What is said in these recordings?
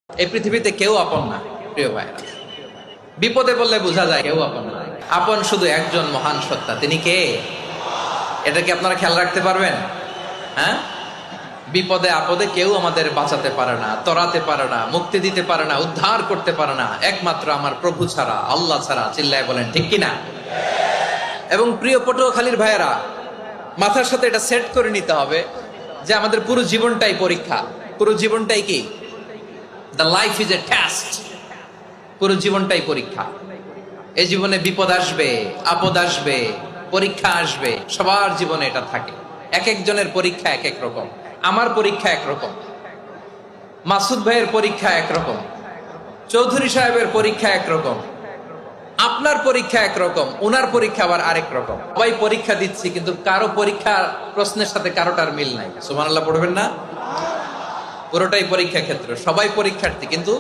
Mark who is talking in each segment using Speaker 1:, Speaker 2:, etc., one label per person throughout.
Speaker 1: এই পৃথিবীতে কেউ আপন না প্রিয় ভাইরা। বিপদে বললে বোঝা যায় কেউ আপন না। আপন শুধু একজন মহান সত্তা, তিনি কে? এটা কি আপনারা খেয়াল রাখতে পারবেন? হ্যাঁ, বিপদে আপদে কেউ আমাদের বাঁচাতে পারে না, তরাতে পারে না, মুক্তি দিতে পারে না, উদ্ধার করতে পারে না, একমাত্র আমার প্রভু ছাড়া, আল্লাহ ছাড়া। চিল্লায় বলেন ঠিক কিনা? এবং প্রিয় পটুয়াখালীর ভাইয়েরা, মাথার সাথে এটা সেট করে নিতে হবে যে আমাদের পুরো জীবনটাই পরীক্ষা। পুরো জীবনটাই কি? The life is a test. পুরো জীবনটাই পরীক্ষা। এই জীবনে বিপদ আসবে, আপদ আসবে, পরীক্ষা আসবে, সবার জীবনে এটা থাকে। এক একজনের পরীক্ষা এক এক রকম। আমার পরীক্ষা একরকম, মাসুদ ভাইয়ের পরীক্ষা একরকম, চৌধুরী সাহেবের পরীক্ষা একরকম, আপনার পরীক্ষা একরকম, ওনার পরীক্ষা আবার আরেক রকম। সবাই পরীক্ষা দিচ্ছি, কিন্তু কারো পরীক্ষা প্রশ্নের সাথে কারোটার মিল নাই। সুবহানাল্লাহ পড়বেন না? পুরোটাই পরীক্ষা ক্ষেত্র, সবাই পরীক্ষার্থী, কিন্তু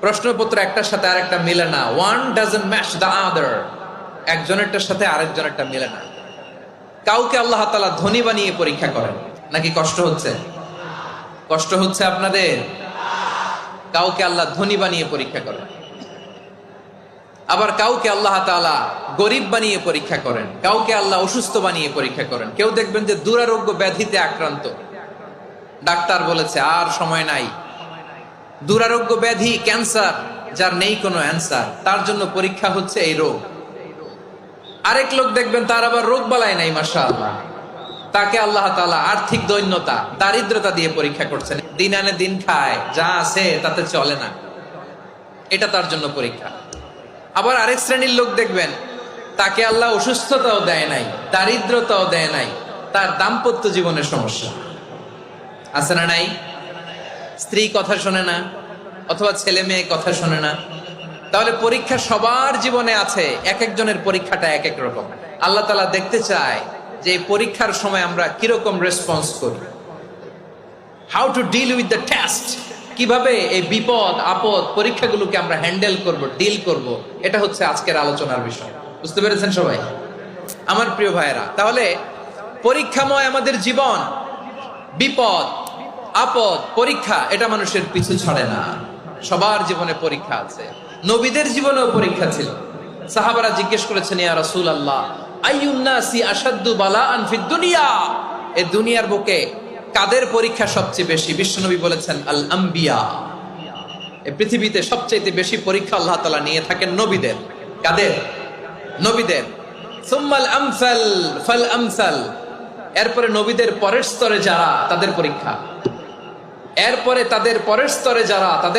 Speaker 1: প্রশ্নপত্র একটার সাথে আরেকটা মিলে না। One doesn't match the other. একজনেরটার সাথে আরেকজনেরটা মিলে না। কাউকে আল্লাহ তাআলা ধনী বানিয়ে পরীক্ষা করেন নাকি কষ্ট হচ্ছে? কষ্ট হচ্ছে আপনাদের? কাউকে আল্লাহ ধনী বানিয়ে পরীক্ষা করেন, আবার কাউকে আল্লাহ তাআলা গরিব বানিয়ে পরীক্ষা করেন, কাউকে আল্লাহ অসুস্থ বানিয়ে পরীক্ষা করেন। কেউ দেখবেন যে দুরারোগ্য ব্যাধিতে আক্রান্ত, ডাক্তার বলেছে আর সময় নাই, দুরারোগ্য ব্যাধি, ক্যান্সার, যার নেই কোনো অ্যান্সার, তার জন্য পরীক্ষা হচ্ছে এই রোগ। আরেক লোক দেখবেন তার আবার রোগ বালাই নাই, মাশাআল্লাহ, তাকে আল্লাহ তাআলা আর্থিক দৈন্যতা, দারিদ্রতা দিয়ে পরীক্ষা করছেন। দিন আনে দিন খায়, যা আছে তাতে চলে না, এটা তার জন্য পরীক্ষা। আবার আরেক শ্রেণীর লোক দেখবেন তাকে আল্লাহ অসুস্থতাও দেয় নাই, দারিদ্রতাও দেয় নাই, তার দাম্পত্য জীবনের সমস্যা আছে না নাই? স্ত্রী কথা শোনে না, অথবা ছেলে মেয়ে কথা শোনে না। তাহলে পরীক্ষা সবার জীবনে আছে, এক একজনের পরীক্ষাটা এক এক রকম। আল্লাহ তাআলা দেখতে চায় যে এই পরীক্ষার সময় আমরা কিরকম রেসপন্স করি, how to deal with the test. কিভাবে এই বিপদ আপদ পরীক্ষাগুলোকে আমরা হ্যান্ডেল করব, ডিল করব, এটা হচ্ছে আজকের আলোচনার বিষয়। বুঝতে পেরেছেন সবাই আমার প্রিয় ভাইয়েরা? তাহলে পরীক্ষাময় আমাদের জীবন, বিপদ আপদ পরীক্ষা, এটা মানুষের পিছু ছাড়ে না। সবার জীবনে পরীক্ষা আছে। নবীদের জীবনেও পরীক্ষা ছিল। সাহাবারা জিজ্ঞেস করেছেন, ইয়া রাসূলুল্লাহ, আইয়ুন নাসি আশাদ্দু বালাআন ফিদ দুনিয়া, এই দুনিয়ার বুকে কাদের পরীক্ষা সবচেয়ে বেশি? বিশ্বনবী বলেছেন, আল আম্বিয়া। এই পৃথিবীতে সবচেয়ে বেশি পরীক্ষা আল্লাহ তাআলা নিয়ে থাকেন নবীদের। কাদের? নবীদের। সুম্মাল আমসাল ফাল আমসাল, এরপরে নবীদের পরের স্তরে যারা, তাদের পরীক্ষা। এরপরে তাদের পরের স্তরে যারা, তাদের